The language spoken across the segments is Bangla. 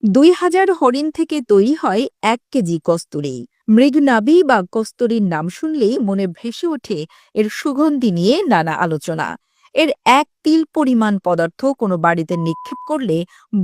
২,০০০ হরিণ থেকে তৈরি হয় ১ কেজি কস্তুরী। মৃগনাভি বা কস্তুরীর নাম শুনলেই মনে ভেসে ওঠে এর সুগন্ধি নিয়ে নানা আলোচনা। এর এক তিল পরিমাণ পদার্থ কোনো বাড়িতে নিক্ষেপ করলে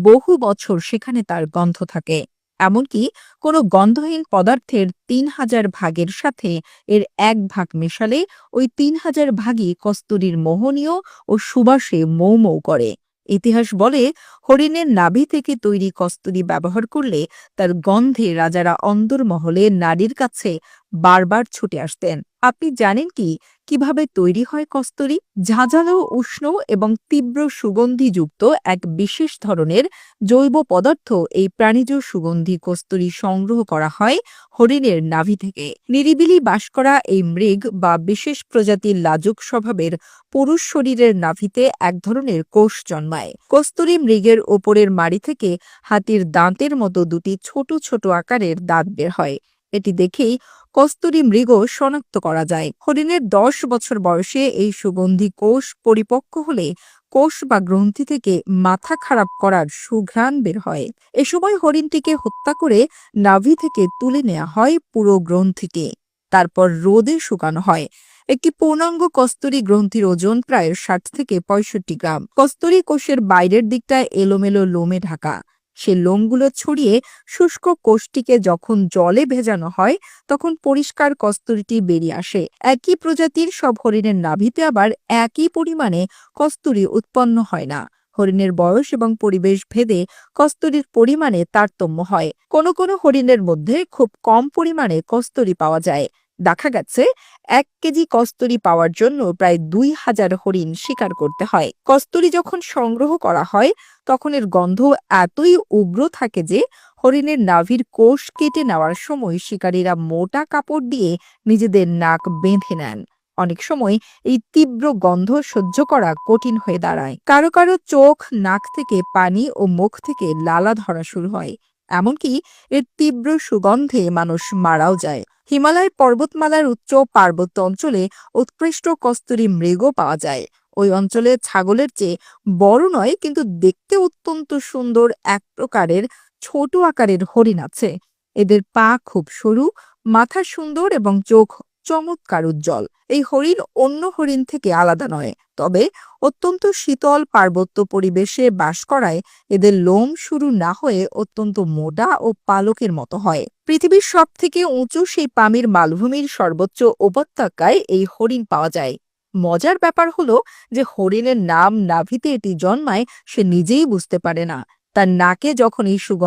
বহু বছর সেখানে তার গন্ধ থাকে। এমনকি কোনো গন্ধহীন পদার্থের ৩,০০০ ভাগের সাথে এর ১ ভাগ মেশালে ওই ৩,০০০ ভাগই কস্তুরীর মোহনীয় ও সুবাসে মৌ মৌ করে। ইতিহাস বলে, হরিণের নাভি থেকে তৈরি কস্তুরী ব্যবহার করলে তার গন্ধে রাজারা অন্দরমহলে নারীর কাছে বারবার ছুটে আসতেন। আপনি জানেন কি কিভাবে তৈরি হয় কস্তুরী? ঝাঁঝালো, উষ্ণ এবং তীব্র সুগন্ধিযুক্ত এক বিশেষ ধরনের জৈব পদার্থ এই প্রাণীজ সুগন্ধি কস্তুরী সংগ্রহ করা হয় হরিণের নাভি থেকে। নিরিবিলি বাস করা এই মৃগ বা বিশেষ প্রজাতির লাজুক স্বভাবের পুরুষ শরীরের নাভিতে এক ধরনের কোষ জন্মায়। কস্তুরী মৃগের ওপরের মাড়ি থেকে হাতির দাঁতের মতো দুটি ছোট ছোট আকারের দাঁত বের হয়। এটি দেখেই কস্তুরী মৃগ শনাক্ত করা যায়। হরিণের ১০ বছর বয়সে এই সুগন্ধি কোষ পরিপক্ক হলে কোষ বা গ্রন্থি থেকে মাথা খারাপ করার সুঘ্রাণ বের হয়। এ সময় হরিণটিকে হত্যা করে নাভি থেকে তুলে নেওয়া হয় পুরো গ্রন্থিটি। তারপর রোদে শুকানো হয়। একটি পূর্ণাঙ্গ কস্তুরী গ্রন্থির ওজন প্রায় ৬০ থেকে ৬৫ গ্রাম। কস্তুরী কোষের বাইরের দিকটা এলোমেলো লোমে ঢাকা। সে লোমগুলো ছড়িয়ে শুষ্ক কোষটিকে যখন জলে ভেজানো হয় তখন পরিষ্কার কস্তুরীটি বেরিয়ে আসে। একই প্রজাতির সব হরিণের নাভিতে আবার একই পরিমাণে কস্তুরী উৎপন্ন হয় না। হরিণের বয়স এবং পরিবেশ ভেদে কস্তুরীর পরিমাণে তারতম্য হয়। কোনো কোনো হরিণের মধ্যে খুব কম পরিমাণে কস্তুরী পাওয়া যায়। দেখা গেছে ১ কেজি কস্তুরী পাওয়ার জন্য প্রায় ২,০০০ হরিণ শিকার করতে হয়। কস্তুরী যখন সংগ্রহ করা হয় তখন এর গন্ধ এতই উগ্র থাকে যে হরিণের নাভির কোষ কেটে নেওয়ার সময় শিকারীরা মোটা কাপড় দিয়ে নিজেদের নাক বেঁধে নেন। অনেক সময় এই তীব্র গন্ধ সহ্য করা কঠিন হয়ে দাঁড়ায়। কারো কারো চোখ, নাক থেকে পানি ও মুখ থেকে লালা ধরা শুরু হয়। এমনকি এর তীব্র সুগন্ধে মানুষ মারাও যায়। হিমালয় পর্বতমালার উচ্চ পার্বত্য অঞ্চলে উৎকৃষ্ট কস্তুরী মৃগও পাওয়া যায়। ওই অঞ্চলে ছাগলের চেয়ে বড় নয় কিন্তু দেখতে অত্যন্ত সুন্দর এক প্রকারের ছোট আকারের হরিণ আছে। এদের পা খুব সরু, মাথা সুন্দর এবং চোখ চমৎকার উজ্জ্বল। এই হরিণ অন্য হরিণ থেকে আলাদা নয়, তবে অত্যন্ত শীতল পার্বত্য পরিবেশে বাস করায় এদের লোম শুরু না হয়ে অত্যন্ত মোটা ও পালকের মতো হয়। পৃথিবীর সব থেকে উঁচু সেই পামির মালভূমির সর্বোচ্চ উপত্যকায় এই হরিণ পাওয়া যায়। মজার ব্যাপার হলো যে হরিণের নাম নাভিতে এটি জন্মায় সে নিজেই বুঝতে পারে না। তার নাকে যখন এই সুগন্ধ